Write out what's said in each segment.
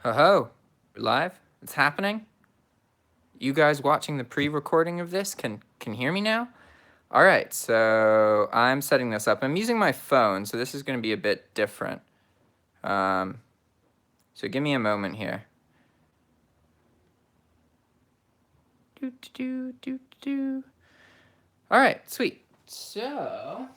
Ho ho, we're live. It's happening. You guys watching the pre-recording of this can hear me now? All right, so I'm setting this up. I'm using my phone, so this is going to be a bit different. So give me a moment here. All right, sweet. So,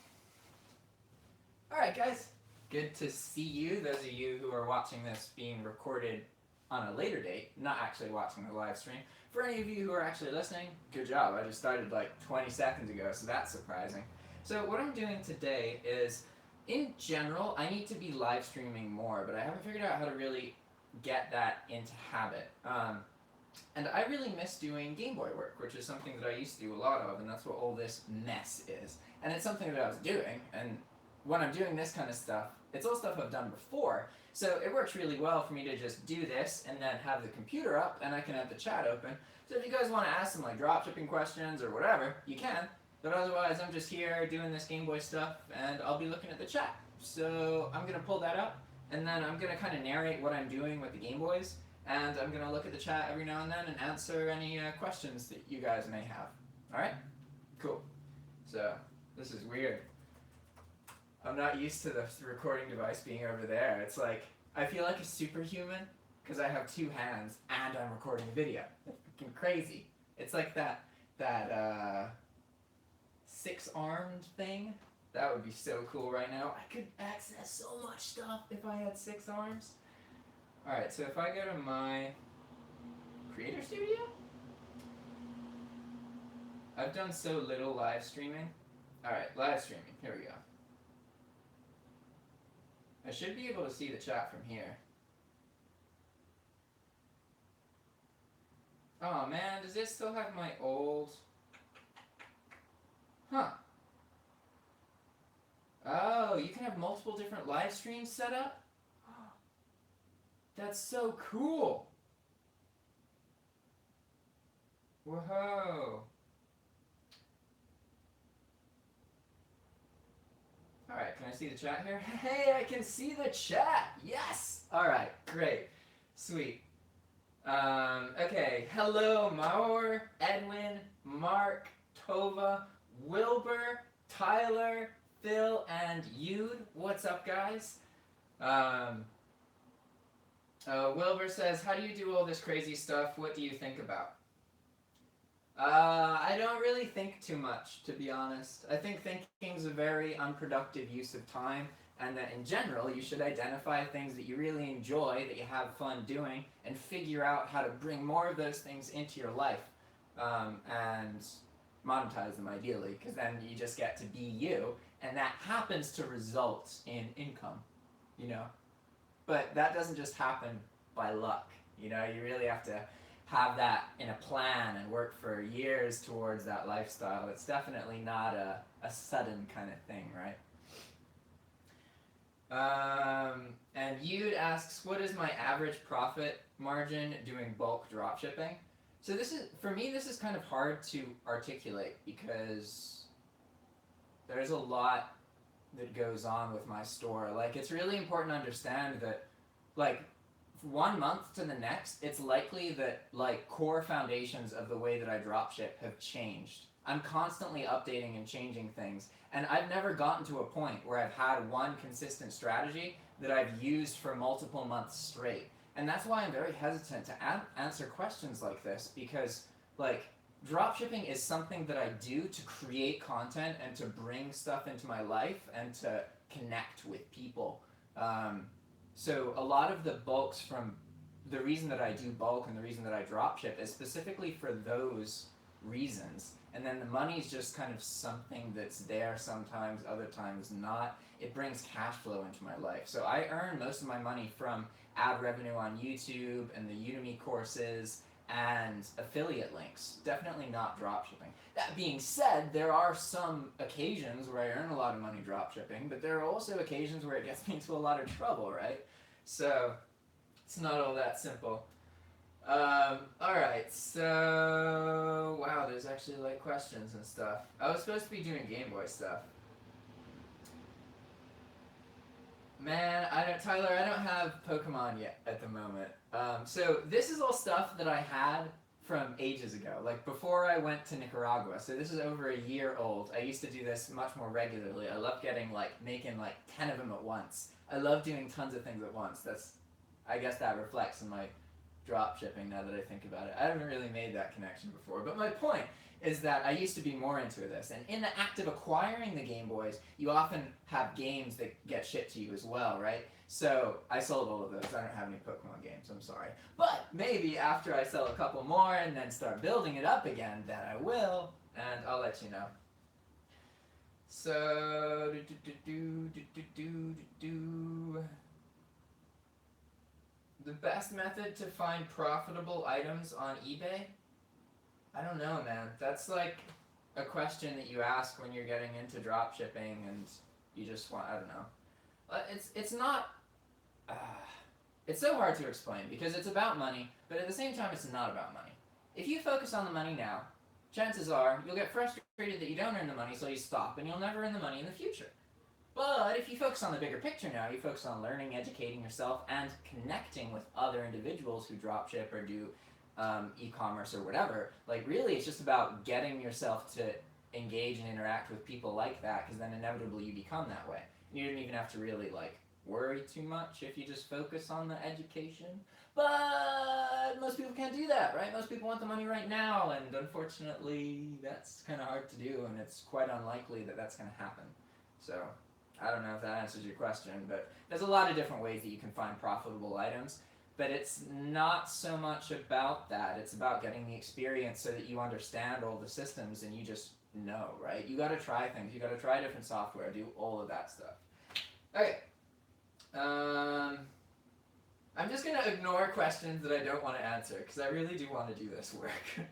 all right, guys. Good to see you. Those of you who are watching this being recorded on a later date, not actually watching the live stream. For any of you who are actually listening, good job. I just started like 20 seconds ago, so that's surprising. So what I'm doing today is, in general, I need to be live streaming more, but I haven't figured out how to really get that into habit. And I really miss doing Game Boy work, which is something that I used to do a lot of, and that's what all this mess is. And it's something that I was doing, and when I'm doing this kind of stuff, it's all stuff I've done before, so it works really well for me to just do this and then have the computer up and I can have the chat open. So if you guys want to ask some like dropshipping questions or whatever, you can. But otherwise, I'm just here doing this Game Boy stuff and I'll be looking at the chat. So I'm going to pull that up and then I'm going to kind of narrate what I'm doing with the Game Boys. And I'm going to look at the chat every now and then and answer any questions that you guys may have. Alright? Cool. So, this is weird. I'm not used to the recording device being over there. It's like, I feel like a superhuman because I have two hands and I'm recording a video. It's freaking crazy. It's like that six-armed thing. That would be so cool right now. I could access so much stuff if I had 6 arms. Alright, so if I go to my Creator Studio, I've done so little live streaming. Alright, live streaming. Here we go. I should be able to see the chat from here. Oh man, does this still have my old... Huh. Oh, you can have multiple different live streams set up? That's so cool! Whoa! Alright, can I see the chat here? Hey, I can see the chat! Yes! Alright, great. Sweet. Okay, hello Maur, Edwin, Mark, Tova, Wilbur, Tyler, Phil, and Yude. What's up, guys? Wilbur says, how do you do all this crazy stuff? What do you think about? I don't really think too much, to be honest. I think thinking's a very unproductive use of time, and that in general, you should identify things that you really enjoy, that you have fun doing, and figure out how to bring more of those things into your life, and monetize them ideally, because then you just get to be you, and that happens to result in income, you know? But that doesn't just happen by luck, you know? You really have to have that in a plan and work for years towards that lifestyle. It's definitely not a sudden kind of thing, right? And Yude asks, what is my average profit margin doing bulk dropshipping? So this is, for me, this is kind of hard to articulate because there's a lot that goes on with my store. Like, it's really important to understand that, like, 1 month to the next, it's likely that like core foundations of the way that I dropship have changed. I'm constantly updating and changing things, and I've never gotten to a point where I've had one consistent strategy that I've used for multiple months straight. And that's why I'm very hesitant to answer questions like this, because like dropshipping is something that I do to create content and to bring stuff into my life and to connect with people. So a lot of the bulks from the reason that I do bulk and the reason that I dropship is specifically for those reasons. And then the money's just kind of something that's there sometimes, other times not. It brings cash flow into my life. So I earn most of my money from ad revenue on YouTube and the Udemy courses and affiliate links. Definitely not dropshipping. That being said, there are some occasions where I earn a lot of money dropshipping, but there are also occasions where it gets me into a lot of trouble, right? So it's not all that simple. Alright, so wow, there's actually like questions and stuff. I was supposed to be doing Game Boy stuff. Man, Tyler, I don't have Pokemon yet at the moment. So this is all stuff that I had from ages ago, like before I went to Nicaragua. So this is over a year old. I used to do this much more regularly. I love making like 10 of them at once. I love doing tons of things at once. I guess that reflects in my drop shipping now that I think about it. I haven't really made that connection before, but my point is that I used to be more into this, and in the act of acquiring the Game Boys, you often have games that get shipped to you as well, right? So I sold all of those. I don't have any Pokemon games, I'm sorry. But maybe after I sell a couple more and then start building it up again, then I will, and I'll let you know. So, the best method to find profitable items on eBay? I don't know, man. That's like a question that you ask when you're getting into drop shipping and you just want, I don't know. It's not, it's so hard to explain because it's about money, but at the same time it's not about money. If you focus on the money now, chances are you'll get frustrated that you don't earn the money, so you stop and you'll never earn the money in the future. But if you focus on the bigger picture now, you focus on learning, educating yourself, and connecting with other individuals who dropship or do e-commerce or whatever. Like really, it's just about getting yourself to engage and interact with people like that, because then inevitably you become that way. You don't even have to really like worry too much if you just focus on the education. But most people can't do that, right? Most people want the money right now, and unfortunately, that's kind of hard to do, and it's quite unlikely that that's going to happen. So I don't know if that answers your question, but there's a lot of different ways that you can find profitable items. But it's not so much about that. It's about getting the experience so that you understand all the systems and you just know, right? You got to try things. You got to try different software, do all of that stuff. Okay. I'm just going to ignore questions that I don't want to answer because I really do want to do this work.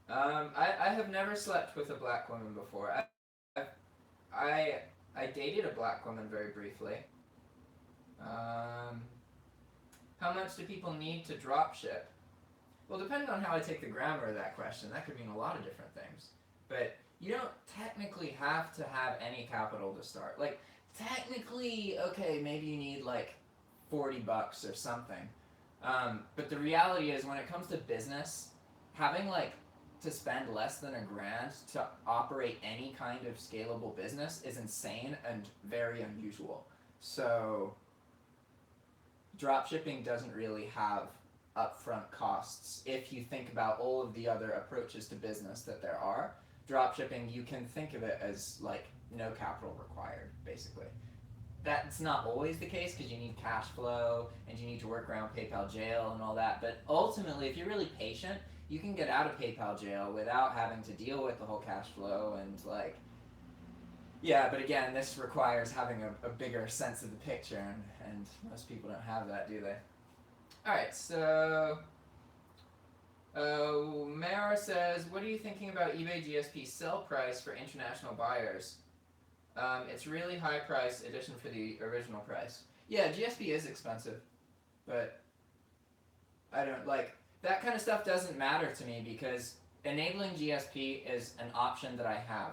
I have never slept with a black woman before. I dated a black woman very briefly. How much do people need to drop ship? Well, depending on how I take the grammar of that question, that could mean a lot of different things. But you don't technically have to have any capital to start. Like, technically, okay, maybe you need like $40 or something. But the reality is, when it comes to business, having like to spend less than $1,000 to operate any kind of scalable business is insane and very unusual. So dropshipping doesn't really have upfront costs. If you think about all of the other approaches to business that there are, dropshipping, you can think of it as like no capital required, basically. That's not always the case because you need cash flow and you need to work around PayPal jail and all that, but ultimately, if you're really patient, you can get out of PayPal jail without having to deal with the whole cash flow and like, yeah, but again, this requires having a bigger sense of the picture, and most people don't have that, do they? Alright, so Mara says, what are you thinking about eBay GSP sell price for international buyers? It's really high price addition for the original price. Yeah, GSP is expensive, but I don't like, that kind of stuff doesn't matter to me because enabling GSP is an option that I have.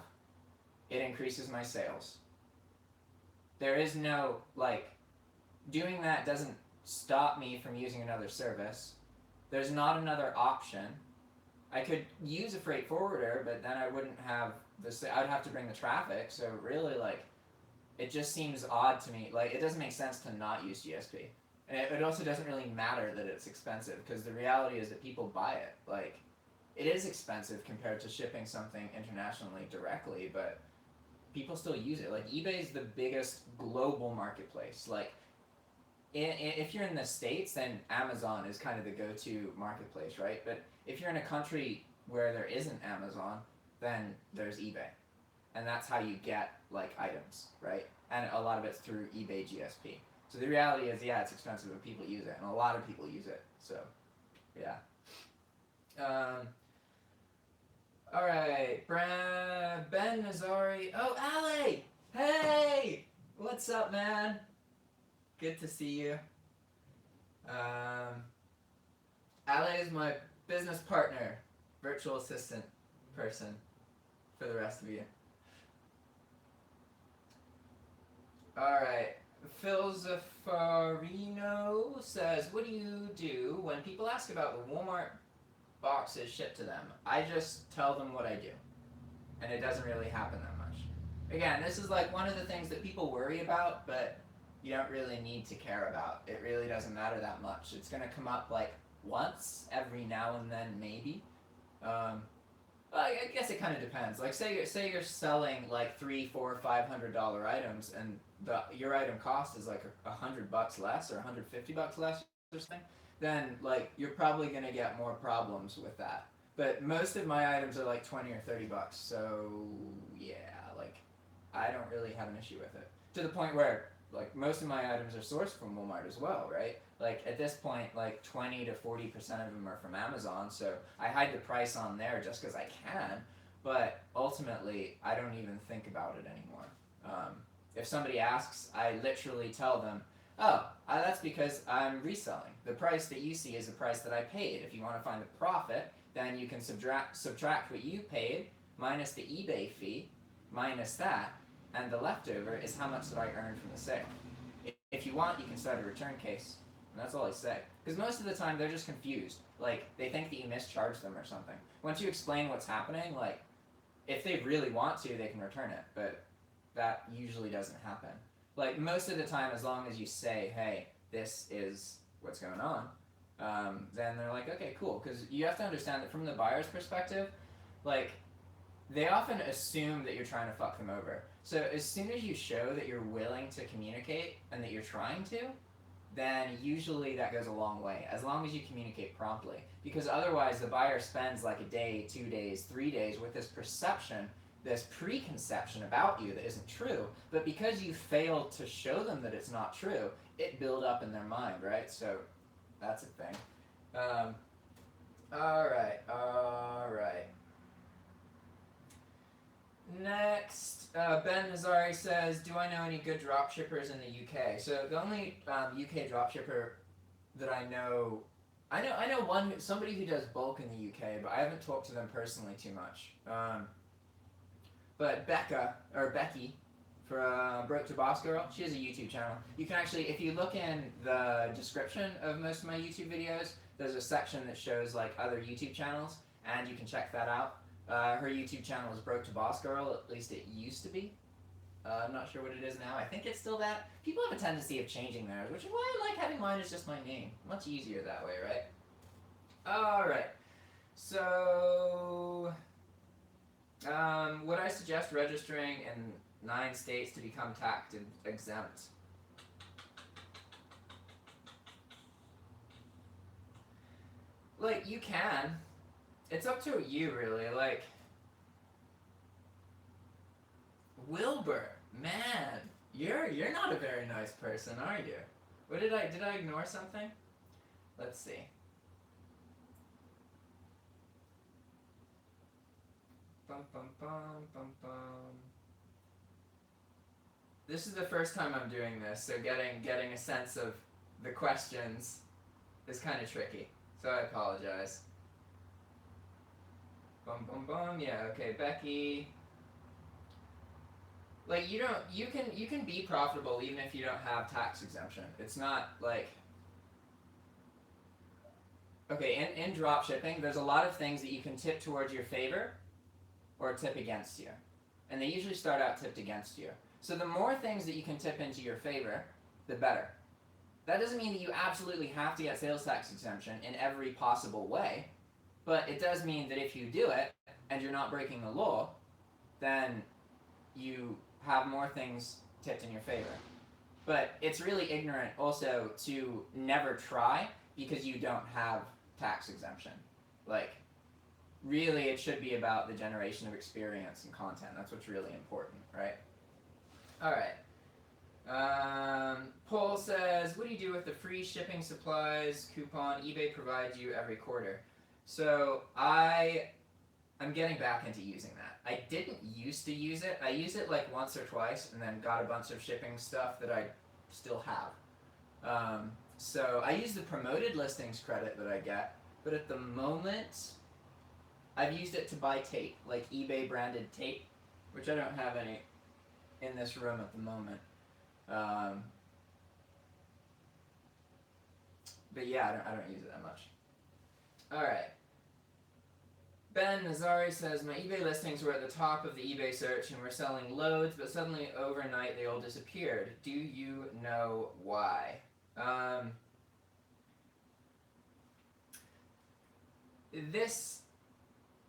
It increases my sales. There is no, like, doing that doesn't stop me from using another service. There's not another option. I could use a freight forwarder, but then I wouldn't have I'd have to bring the traffic, so really, like, it just seems odd to me. Like, it doesn't make sense to not use GSP. And it also doesn't really matter that it's expensive, because the reality is that people buy it. Like, it is expensive compared to shipping something internationally directly, but people still use it. Like, eBay is the biggest global marketplace. Like, if you're in the States, then Amazon is kind of the go-to marketplace, right? But if you're in a country where there isn't Amazon, then there's eBay. And that's how you get, like, items, right? And a lot of it's through eBay GSP. So the reality is, yeah, it's expensive, but people use it, and a lot of people use it. So, yeah. All right, Ben Nazari. Oh, Ali! Hey! What's up, man? Good to see you. Ali is my business partner, virtual assistant person for the rest of you. All right. Phil Zaffarino says, what do you do when people ask about the Walmart boxes shipped to them? I just tell them what I do. And it doesn't really happen that much. Again, this is like one of the things that people worry about, but you don't really need to care about. It really doesn't matter that much. It's going to come up like once every now and then, maybe. Well, I guess it kind of depends. Like, say you're selling like $300, $400, $500 items, and your item cost is like $100 less or $150 less or something. Then like you're probably gonna get more problems with that. But most of my items are like 20 or $30, so yeah, like I don't really have an issue with it. To the point where like most of my items are sourced from Walmart as well, right? Like at this point, like 20 to 40% of them are from Amazon, so I hide the price on there just because I can. But ultimately, I don't even think about it anymore. If somebody asks, I literally tell them, "Oh, that's because I'm reselling. The price that you see is the price that I paid. If you want to find the profit, then you can subtract what you paid minus the eBay fee, minus that, and the leftover is how much that I earned from the sale. If you want, you can start a return case." And that's all I say. Because most of the time, they're just confused. Like, they think that you mischarged them or something. Once you explain what's happening, like, if they really want to, they can return it. But that usually doesn't happen. Like, most of the time, as long as you say, hey, this is what's going on, then they're like, okay, cool. Because you have to understand that from the buyer's perspective, like, they often assume that you're trying to fuck them over. So as soon as you show that you're willing to communicate and that you're trying to, then usually that goes a long way, as long as you communicate promptly. Because otherwise the buyer spends like a day, 2 days, 3 days with this perception, this preconception about you that isn't true, but because you failed to show them that it's not true, it built up in their mind, right? So that's a thing. Alright. Next, Ben Nazari says, do I know any good dropshippers in the UK? So the only UK dropshipper that I know somebody who does bulk in the UK, but I haven't talked to them personally too much. But Becky, for Broke to Boss Girl, she has a YouTube channel. You can actually, if you look in the description of most of my YouTube videos, there's a section that shows like other YouTube channels, and you can check that out. Her YouTube channel is Broke to Boss Girl, at least it used to be. I'm not sure what it is now. I think it's still that. People have a tendency of changing theirs, which is why I like having mine as just my name. Much easier that way, right? Alright. So, would I suggest registering in 9 states to become tax exempt? Like, you can. It's up to you, really. Like, Wilbur, man, you're not a very nice person, are you? What did I ignore something? Let's see. Bum bum bum bum bum. This is the first time I'm doing this, so getting a sense of the questions is kind of tricky. So I apologize. Bum bum bum. Yeah. Okay, Becky. Like you can be profitable even if you don't have tax exemption. It's not like, okay, in drop shipping, there's a lot of things that you can tip towards your favor or tip against you. And they usually start out tipped against you. So the more things that you can tip into your favor, the better. That doesn't mean that you absolutely have to get sales tax exemption in every possible way, but it does mean that if you do it and you're not breaking the law, then you have more things tipped in your favor. But it's really ignorant also to never try because you don't have tax exemption. Like, really it should be about the generation of experience and content. That's what's really important, right? Alright. Paul says, what do you do with the free shipping supplies coupon eBay provides you every quarter? So I'm getting back into using that. I didn't used to use it. I used it like once or twice and then got a bunch of shipping stuff that I still have. So I use the promoted listings credit that I get, but at the moment I've used it to buy tape, like eBay branded tape, which I don't have any in this room at the moment. but yeah, I don't use it that much. All right. Ben Nazari says, my eBay listings were at the top of the eBay search and were selling loads, but suddenly overnight they all disappeared. Do you know why?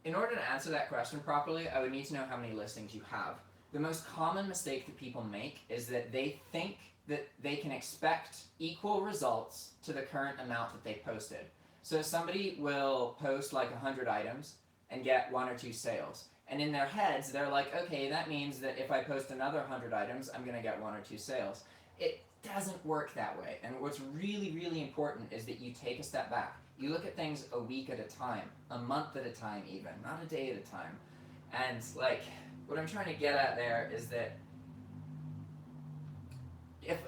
In order to answer that question properly, I would need to know how many listings you have. The most common mistake that people make is that they think that they can expect equal results to the current amount that they posted. So somebody will post like 100 items and get 1 or 2 sales. And in their heads, they're like, okay, that means that if I post another 100 items, I'm gonna get 1 or 2 sales. It doesn't work that way. And what's really, really important is that you take a step back. You look at things a week at a time, a month at a time even, not a day at a time. And like, what I'm trying to get at there is that,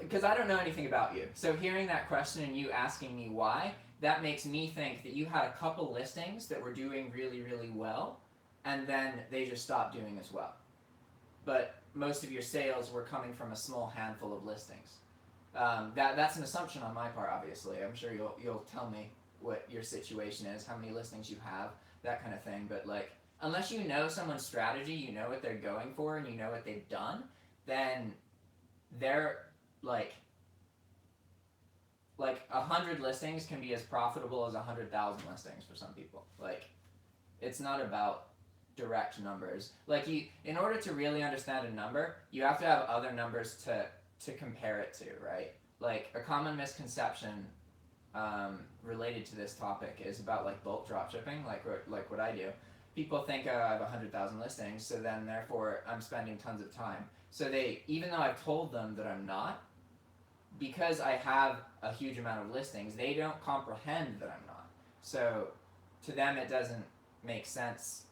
because I don't know anything about you, so hearing that question and you asking me why, that makes me think that you had a couple listings that were doing really, really well, and then they just stopped doing as well. But most of your sales were coming from a small handful of listings. That's an assumption on my part, obviously. I'm sure you'll tell me what your situation is, how many listings you have, that kind of thing. But like, unless you know someone's strategy, you know what they're going for, and you know what they've done, then they're like 100 listings can be as profitable as 100,000 listings for some people. Like, it's not about direct numbers. Like, in order to really understand a number, you have to have other numbers to compare it to, right? Like, a common misconception related to this topic is about like bulk dropshipping, like what I do. People think, oh, I have 100,000 listings, so then therefore I'm spending tons of time. So even though I've told them that I'm not, because I have a huge amount of listings, they don't comprehend that I'm not. So to them it doesn't make sense.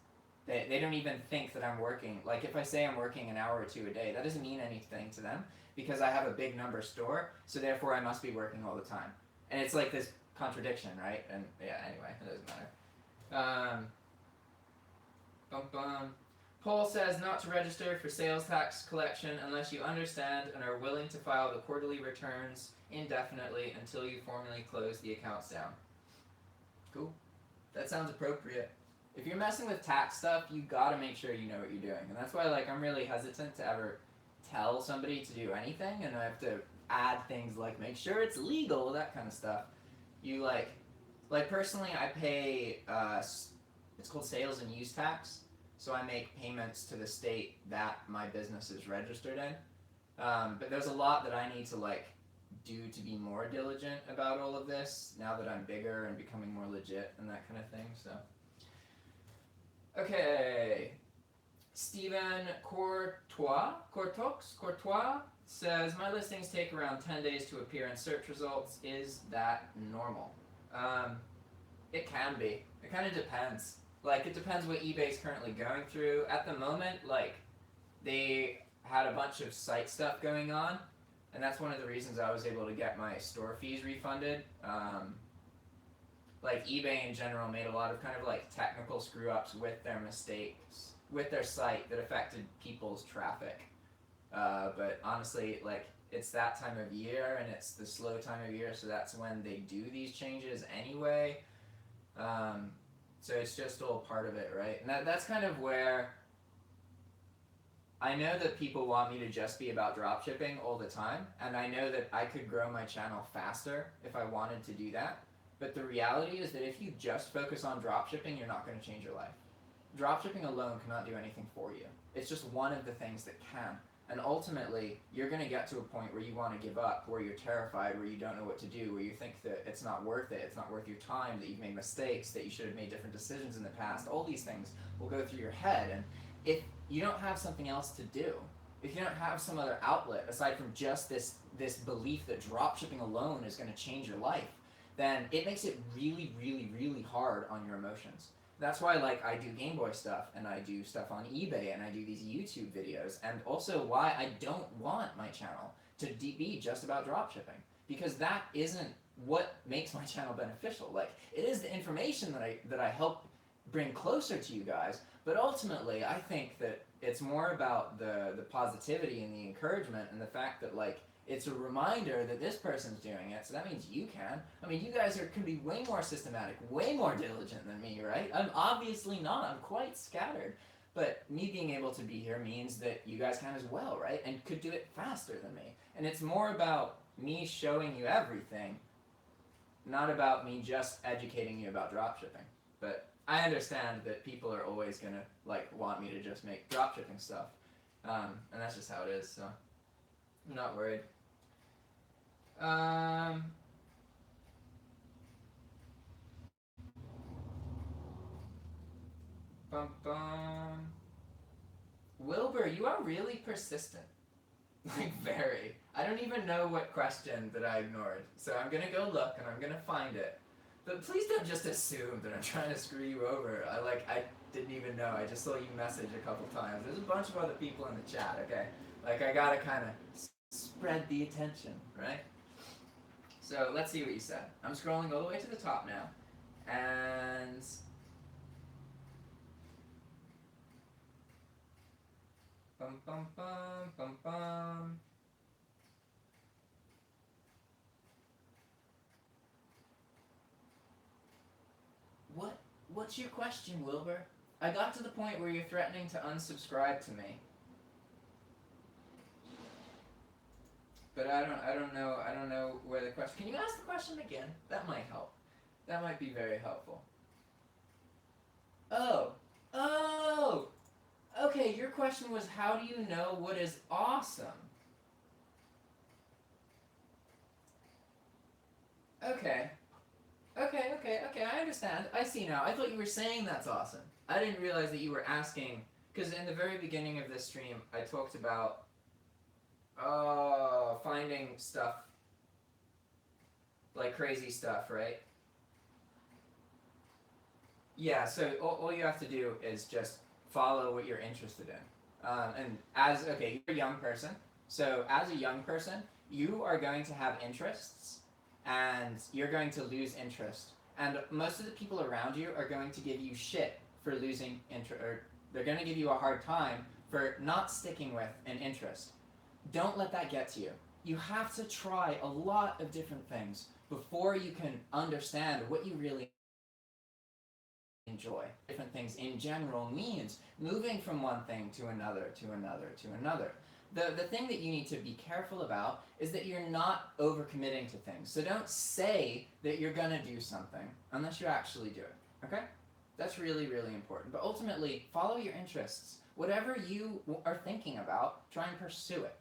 They don't even think that I'm working. Like if I say I'm working an hour or 2 a day, that doesn't mean anything to them because I have a big number store, so therefore I must be working all the time. And it's like this contradiction, right? And yeah, anyway, it doesn't matter. Paul says not to register for sales tax collection unless you understand and are willing to file the quarterly returns indefinitely until you formally close the accounts down. Cool. That sounds appropriate. If you're messing with tax stuff, you gotta make sure you know what you're doing. And that's why like I'm really hesitant to ever tell somebody to do anything, and I have to add things like make sure it's legal, that kind of stuff. You like personally I pay it's called sales and use tax. So I make payments to the state that my business is registered in. But there's a lot that I need to like do to be more diligent about all of this now that I'm bigger and becoming more legit and that kind of thing. So, okay. Stephen Courtois says, my listings take around 10 days to appear in search results. Is that normal? It can be. It kind of depends. Like, it depends what eBay's currently going through. At the moment, like, they had a bunch of site stuff going on, and that's one of the reasons I was able to get my store fees refunded. Like, eBay in general made a lot of kind of, like, technical screw-ups with their mistakes, with their site that affected people's traffic. But honestly, like, it's that time of year, and it's the slow time of year, so that's when they do these changes anyway. So it's just all part of it, right? And that's kind of where I know that people want me to just be about dropshipping all the time, and I know that I could grow my channel faster if I wanted to do that. But the reality is that if you just focus on dropshipping, you're not going to change your life. Dropshipping alone cannot do anything for you. It's just one of the things that can. And ultimately, you're going to get to a point where you want to give up, where you're terrified, where you don't know what to do, where you think that it's not worth it, it's not worth your time, that you've made mistakes, that you should have made different decisions in the past. All these things will go through your head. And if you don't have something else to do, if you don't have some other outlet aside from just this belief that dropshipping alone is going to change your life, then it makes it really, really, really hard on your emotions. That's why like I do Game Boy stuff, and I do stuff on eBay, and I do these YouTube videos, and also why I don't want my channel to be just about dropshipping, because that isn't what makes my channel beneficial. Like, it is the information that I help bring closer to you guys, but ultimately I think that it's more about the positivity and the encouragement and the fact that like It's a reminder that this person's doing it, so that means you can. I mean, you guys can be way more systematic, way more diligent than me, right? I'm obviously not. I'm quite scattered. But me being able to be here means that you guys can as well, right? And could do it faster than me. And it's more about me showing you everything, not about me just educating you about dropshipping. But I understand that people are always going to want me to just make dropshipping stuff. And that's just how it is, so I'm not worried. Wilbur, you are really persistent. Very. I don't even know what question that I ignored. So I'm going to go look and I'm going to find it. But please don't just assume that I'm trying to screw you over. I didn't even know. I just saw you message a couple times. There's a bunch of other people in the chat, okay? I got to kind of spread the attention, right? So let's see what you said. I'm scrolling all the way to the top now. And bum bum bum bum bum. What's your question, Wilbur? I got to the point where you're threatening to unsubscribe to me. But I don't know where the question. Can you ask the question again? That might help. That might be very helpful. Oh. Okay, your question was, how do you know what is awesome? Okay, I understand. I see now. I thought you were saying that's awesome. I didn't realize that you were asking, because in the very beginning of this stream, I talked about finding stuff, like crazy stuff, right? Yeah, so all you have to do is just follow what you're interested in. And you're a young person, so as a young person, you are going to have interests, and you're going to lose interest. And most of the people around you are going to give you shit for losing interest, or they're going to give you a hard time for not sticking with an interest. Don't let that get to you. You have to try a lot of different things before you can understand what you really enjoy. Different things in general means moving from one thing to another, to another, to another. The thing that you need to be careful about is that you're not overcommitting to things. So don't say that you're going to do something unless you actually do it, okay? That's really, really important. But ultimately, follow your interests. Whatever you are thinking about, try and pursue it.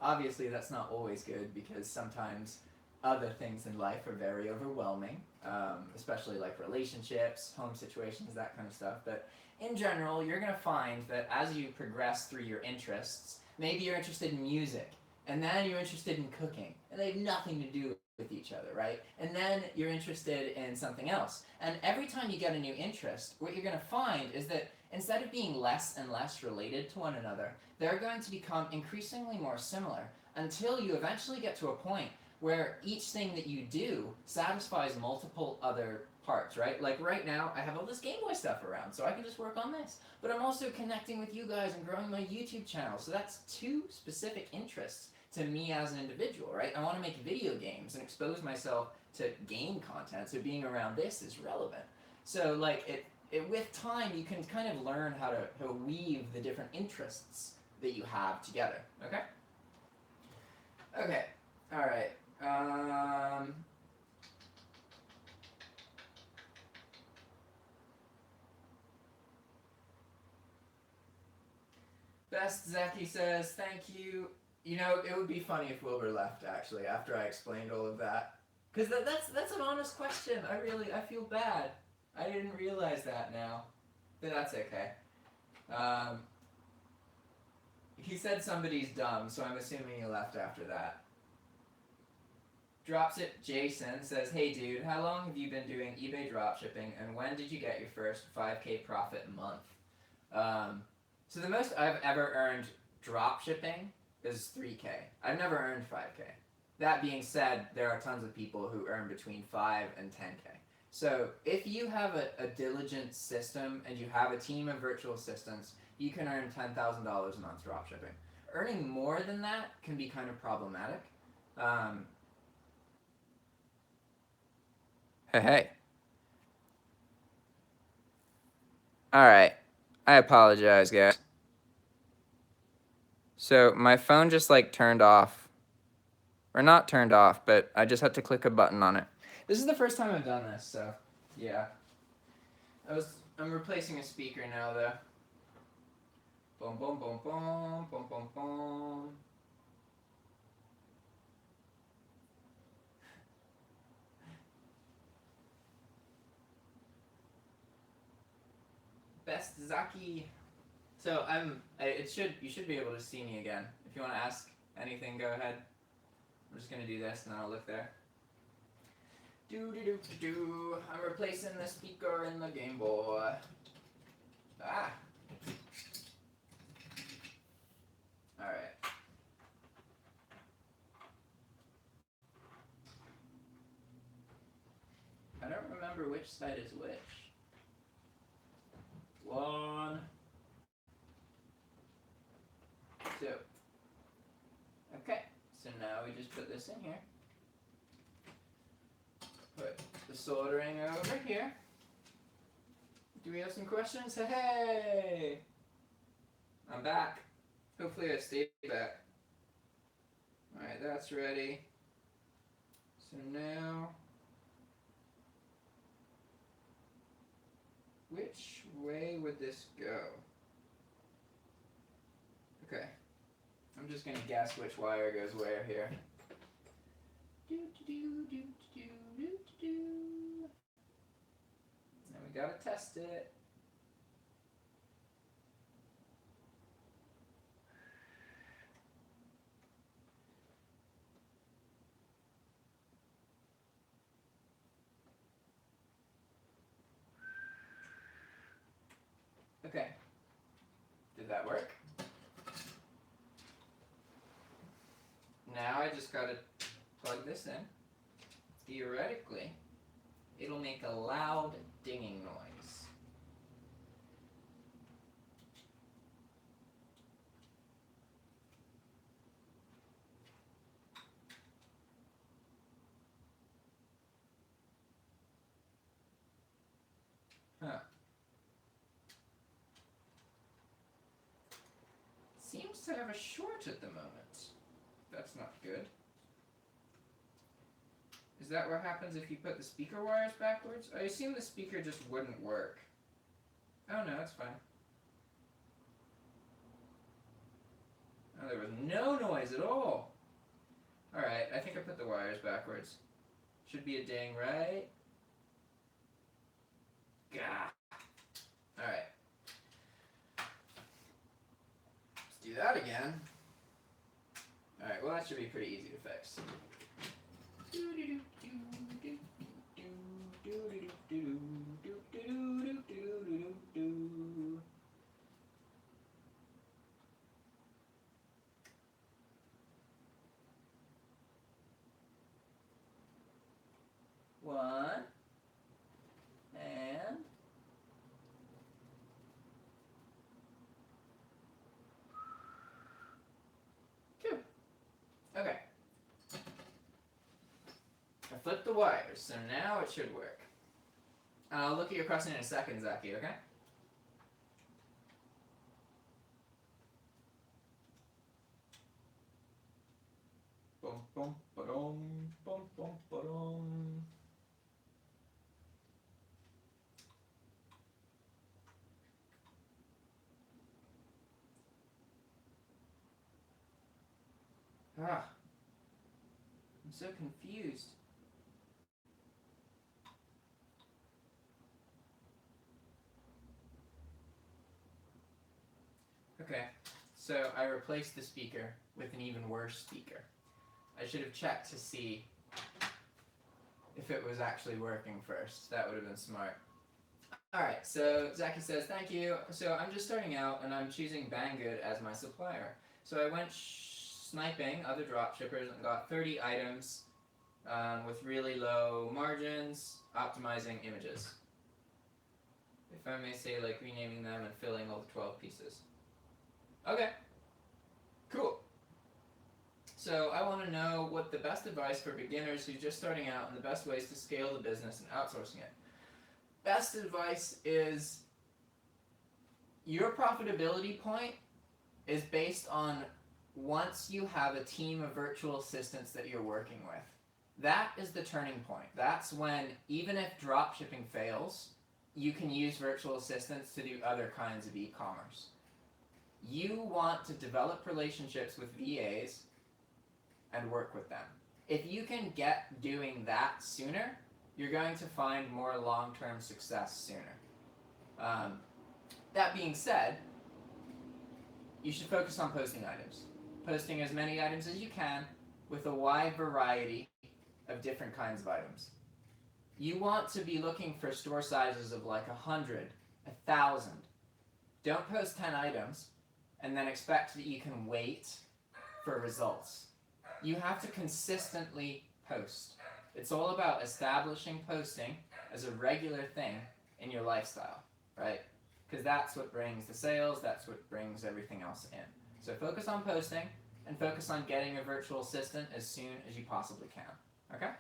Obviously, that's not always good because sometimes other things in life are very overwhelming, especially like relationships, home situations, that kind of stuff. But in general, you're going to find that as you progress through your interests, maybe you're interested in music, and then you're interested in cooking, and they have nothing to do with each other, right? And then you're interested in something else. And every time you get a new interest, what you're going to find is that instead of being less and less related to one another, they're going to become increasingly more similar until you eventually get to a point where each thing that you do satisfies multiple other parts, right? Like right now, I have all this Game Boy stuff around, so I can just work on this. But I'm also connecting with you guys and growing my YouTube channel, so that's two specific interests to me as an individual, right? I want to make video games and expose myself to game content, so being around this is relevant. So like with time, you can kind of learn how to weave the different interests that you have together, okay? Okay, all right. Best Zeki says, thank you. You know, it would be funny if Wilbur left, actually, after I explained all of that. Because that's an honest question. I feel bad. I didn't realize that now. But that's okay. He said somebody's dumb, so I'm assuming he left after that. Dropship Jason says, hey dude, how long have you been doing eBay dropshipping, and when did you get your first 5K profit month? So the most I've ever earned dropshipping is 3K. I've never earned 5K. That being said, there are tons of people who earn between 5 and 10K. So if you have a diligent system and you have a team of virtual assistants, you can earn $10,000 a month dropshipping. earning more than that can be kind of problematic. Hey. Alright. I apologize, guys. So my phone just like turned off. Or not turned off, but I just had to click a button on it. This is the first time I've done this, so yeah. I'm replacing a speaker now though. Boom boom boom boom boom boom boom. Best Zaki. So you should be able to see me again. If you want to ask anything, go ahead. I'm just gonna do this and then I'll look there. I'm replacing the speaker in the Game Boy. Ah. Alright. I don't remember which side is which. 1, 2. Okay, so now we just put this in here. Put the soldering over here. Do we have some questions? Hey! I'm back. Hopefully I stay back. Alright, that's ready. So now, which way would this go? Okay. I'm just going to guess which wire goes where here. Now we gotta test it. Okay. Did that work? Now I just gotta plug this in. Theoretically, it'll make a loud dinging noise. Huh. Seems to have a short at the moment. That's not good. Is that what happens if you put the speaker wires backwards? I assume the speaker just wouldn't work. Oh no, it's fine. Oh, there was no noise at all. Alright, I think I put the wires backwards. Should be a ding, right? Gah. Alright. Let's do that again. Alright, well that should be pretty easy to fix. One and two. Okay. I flipped the wires, so now it should work. I'll look at your question in a second, Zaki, okay? Bum bum ba-dum, bum bum ba-dum. Ah. I'm so confused. Okay, so I replaced the speaker with an even worse speaker. I should have checked to see if it was actually working first. That would have been smart. Alright, so Zaki says, thank you. So I'm just starting out and I'm choosing Banggood as my supplier. So I went sniping other dropshippers and got 30 items with really low margins, optimizing images. If I may say, like renaming them and filling all the 12 pieces. Okay. Cool. So I want to know what the best advice for beginners who's just starting out and the best ways to scale the business and outsourcing it. Best advice is your profitability point is based on once you have a team of virtual assistants that you're working with. That is the turning point. That's when, even if dropshipping fails, you can use virtual assistants to do other kinds of e-commerce. You want to develop relationships with VAs and work with them. If you can get doing that sooner, you're going to find more long-term success sooner. That being said, you should focus on posting items. Posting as many items as you can with a wide variety of different kinds of items. You want to be looking for store sizes of like 100, 1,000. Don't post 10 items and then expect that you can wait for results. You have to consistently post. It's all about establishing posting as a regular thing in your lifestyle, right? Because that's what brings the sales, that's what brings everything else in. So focus on posting and focus on getting a virtual assistant as soon as you possibly can, okay?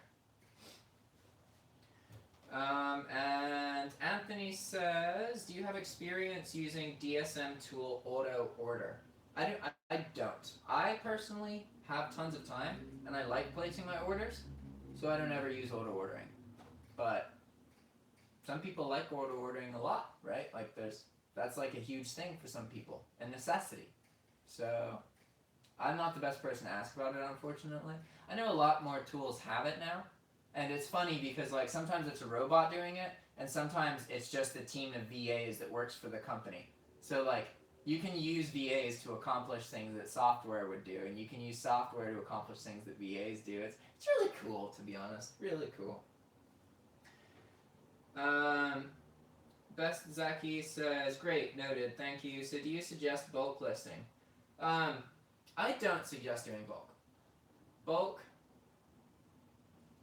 And Anthony says, do you have experience using DSM Tool auto order? I don't. I personally have tons of time and I like placing my orders, so I don't ever use auto ordering. But some people like auto ordering a lot, right? Like that's like a huge thing for some people, a necessity. So I'm not the best person to ask about it, unfortunately. I know a lot more tools have it now. And it's funny because like sometimes it's a robot doing it, and sometimes it's just a team of VAs that works for the company. So like you can use VAs to accomplish things that software would do, and you can use software to accomplish things that VAs do. It's really cool, to be honest. Really cool. Best Zaki says, great, noted, thank you. So do you suggest bulk listing? I don't suggest doing bulk. Bulk,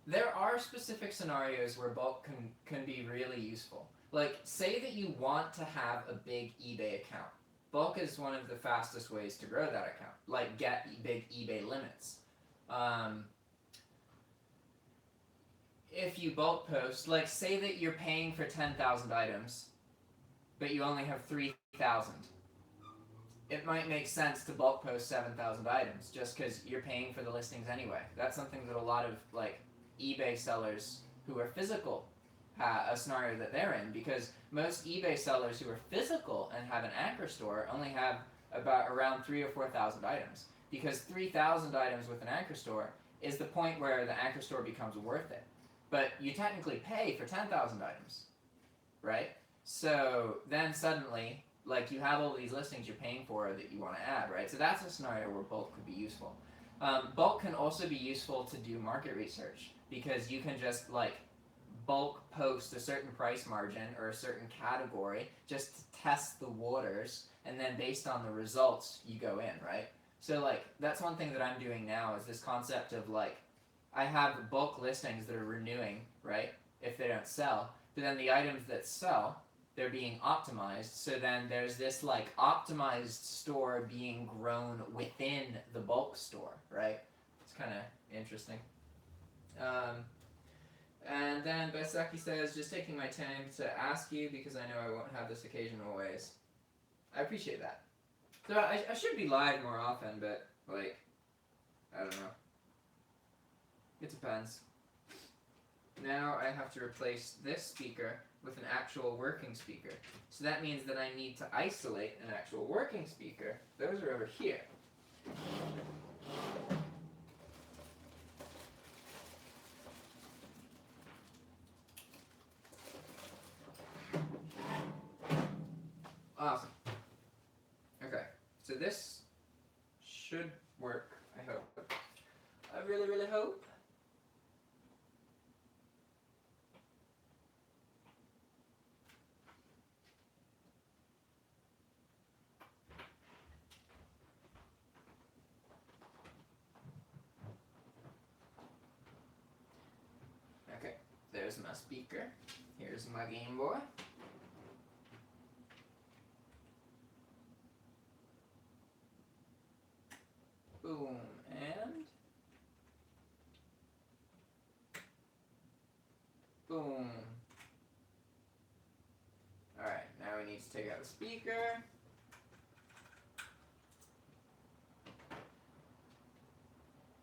there are specific scenarios where bulk can be really useful. Like, say that you want to have a big eBay account. Bulk is one of the fastest ways to grow that account. Like, get big eBay limits. If you bulk post, like say that you're paying for 10,000 items, but you only have 3,000. It might make sense to bulk post 7,000 items just because you're paying for the listings anyway. That's something that a lot of like eBay sellers who are physical a scenario that they're in, because most eBay sellers who are physical and have an anchor store only have around 3,000 or 4,000 items, because 3,000 items with an anchor store is the point where the anchor store becomes worth it. But you technically pay for 10,000 items, right? So then suddenly, like you have all these listings you're paying for that you want to add, right? So that's a scenario where bulk could be useful. Bulk can also be useful to do market research, because you can just like bulk post a certain price margin or a certain category just to test the waters, and then based on the results you go in, right? So like that's one thing that I'm doing now is this concept of like I have bulk listings that are renewing, right, if they don't sell, but then the items that sell, they're being optimized, so then there's this like optimized store being grown within the bulk store, right? It's kind of interesting. And then Besaki says, just taking my time to ask you because I know I won't have this occasion always. I appreciate that. So I should be live more often, but like, I don't know. It depends. Now I have to replace this speaker with an actual working speaker. So that means that I need to isolate an actual working speaker. Those are over here. Awesome. Okay, so this should work, I hope. I really, really hope. Okay, there's my speaker. Here's my Game Boy. Boom, and boom. Alright, now we need to take out the speaker.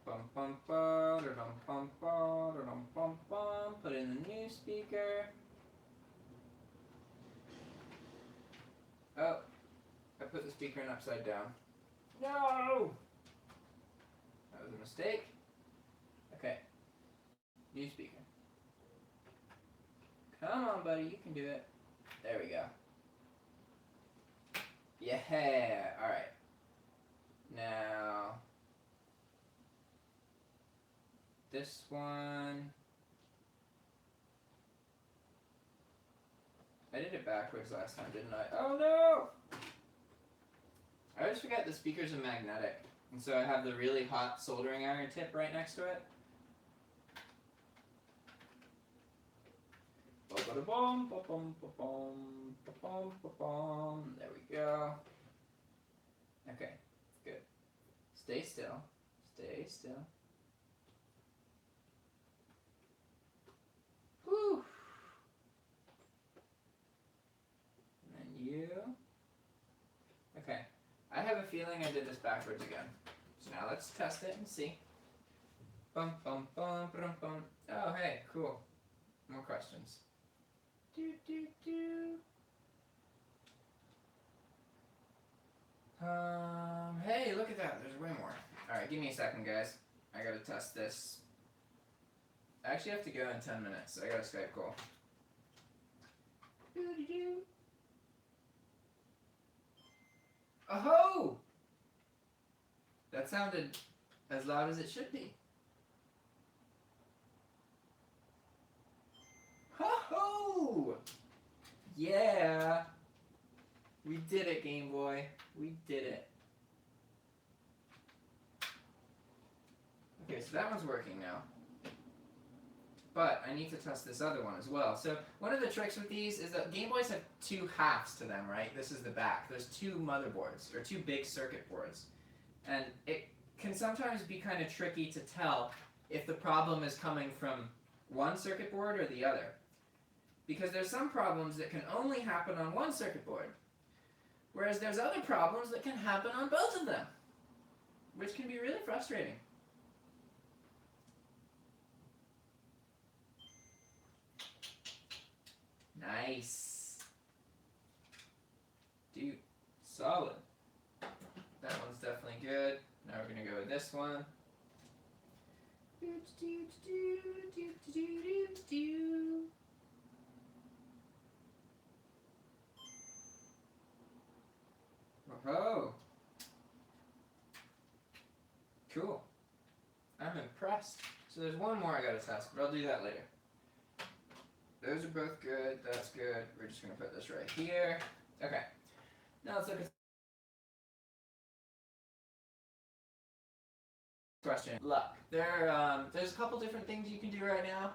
Bum bum ba da dum bum ba da dum bum bum. Put in the new speaker. Oh, I put the speaker in upside down. No! That was a mistake. Okay. New speaker. Come on, buddy, you can do it. There we go. Yeah, alright. Now, this one. I did it backwards last time, didn't I? Oh no! I always forget the speakers are magnetic. And so I have the really hot soldering iron tip right next to it. Ba-ba-da-bum, ba-bum, ba-bum, ba-bum, ba-bum. There we go. Okay, good. Stay still. Stay still. Whew. And then you. Okay. I have a feeling I did this backwards again. So now let's test it and see. Bum bum bum bum bum. Oh hey, cool. More questions. Do do do. Hey, look at that. There's way more. All right, give me a second, guys. I gotta test this. I actually have to go in 10 minutes. I got a Skype call. Do do do. Oh! That sounded as loud as it should be. Ho-ho! Yeah! We did it, Game Boy. We did it. Okay, so that one's working now. But I need to test this other one as well. So one of the tricks with these is that Game Boys have two halves to them, right? This is the back. There's two motherboards, or two big circuit boards. And it can sometimes be kind of tricky to tell if the problem is coming from one circuit board or the other. Because there's some problems that can only happen on one circuit board, whereas there's other problems that can happen on both of them, which can be really frustrating. Nice. Dude, solid. That one's definitely good. Now we're going to go with this one. Oh. Cool. I'm impressed. So there's one more I got to test, but I'll do that later. Those are both good. That's good. We're just going to put this right here. Okay. Now let's look at question. Luck. There's a couple different things you can do right now,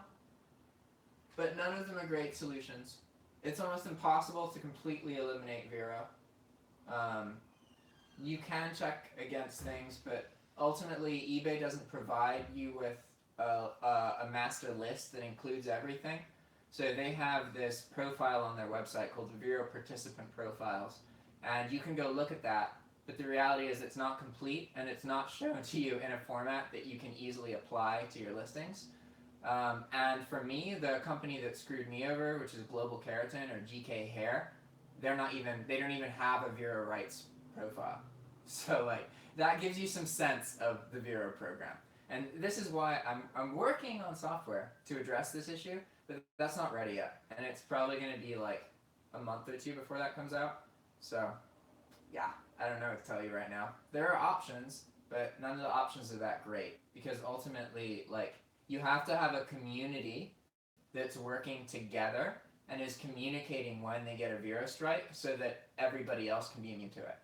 but none of them are great solutions. It's almost impossible to completely eliminate Vero. You can check against things, but ultimately eBay doesn't provide you with a master list that includes everything. So they have this profile on their website called the Vero Participant Profiles, and you can go look at that, but the reality is it's not complete, and it's not shown to you in a format that you can easily apply to your listings. And for me, the company that screwed me over, which is Global Keratin or GK Hair, they don't even have a Vero rights profile. So like that gives you some sense of the Vero program. And this is why I'm working on software to address this issue, but that's not ready yet. And it's probably going to be like a month or two before that comes out. So yeah, I don't know what to tell you right now. There are options, but none of the options are that great, because ultimately, like, you have to have a community that's working together and is communicating when they get a Vero strike so that everybody else can be immune to it.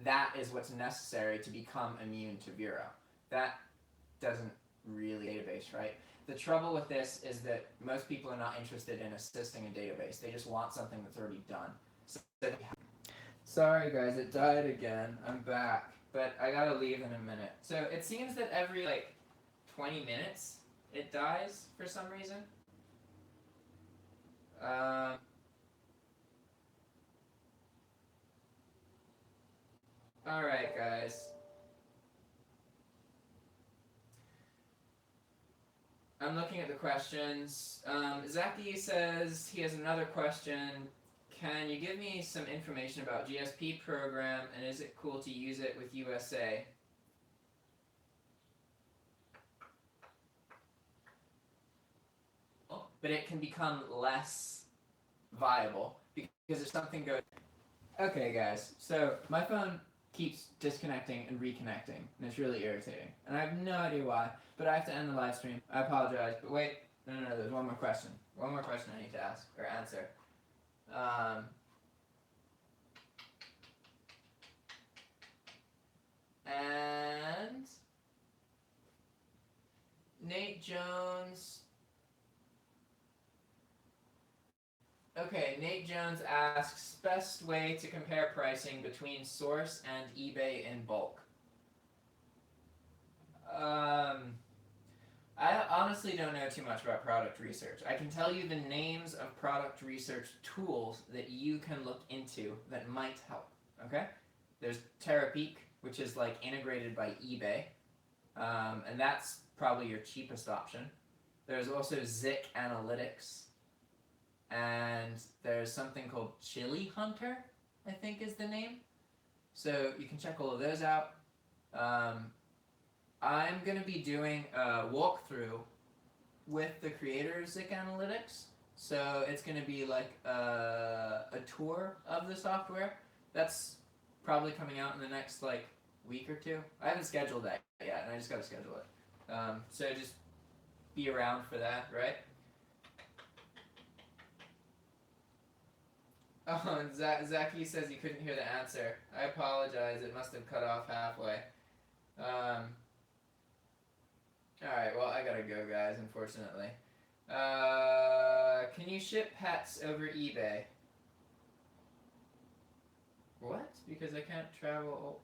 That is what's necessary to become immune to Vero. That doesn't really database, right? The trouble with this is that most people are not interested in assisting a database. They just want something that's already done. So sorry guys, it died again. I'm back. but I gotta leave in a minute. So it seems that every like 20 minutes it dies for some reason. Alright, guys. I'm looking at the questions. Zaki says he has another question. Can you give me some information about GSP program, and is it cool to use it with USA? But it can become less viable because if something goes... Okay, guys, so my phone keeps disconnecting and reconnecting, and it's really irritating. And I have no idea why, but I have to end the live stream. I apologize, but wait, no, there's one more question. One more question I need to ask, or answer. And Nate Jones. Okay, Nate Jones asks, best way to compare pricing between Source and eBay in bulk. I honestly don't know too much about product research. I can tell you the names of product research tools that you can look into that might help, okay? There's Terapeak, which is like integrated by eBay, and that's probably your cheapest option. There's also ZikAnalytics, and there's something called Chili Hunter, I think is the name. So you can check all of those out. I'm going to be doing a walkthrough with the creator of ZikAnalytics. So it's going to be like a tour of the software. That's probably coming out in the next like week or two. I haven't scheduled that yet, and I just got to schedule it. So just be around for that, right? Oh, and Zaki says he couldn't hear the answer. I apologize. It must have cut off halfway. Alright, well, I gotta go, guys, unfortunately. Can you ship pets over eBay? What? Because I can't travel...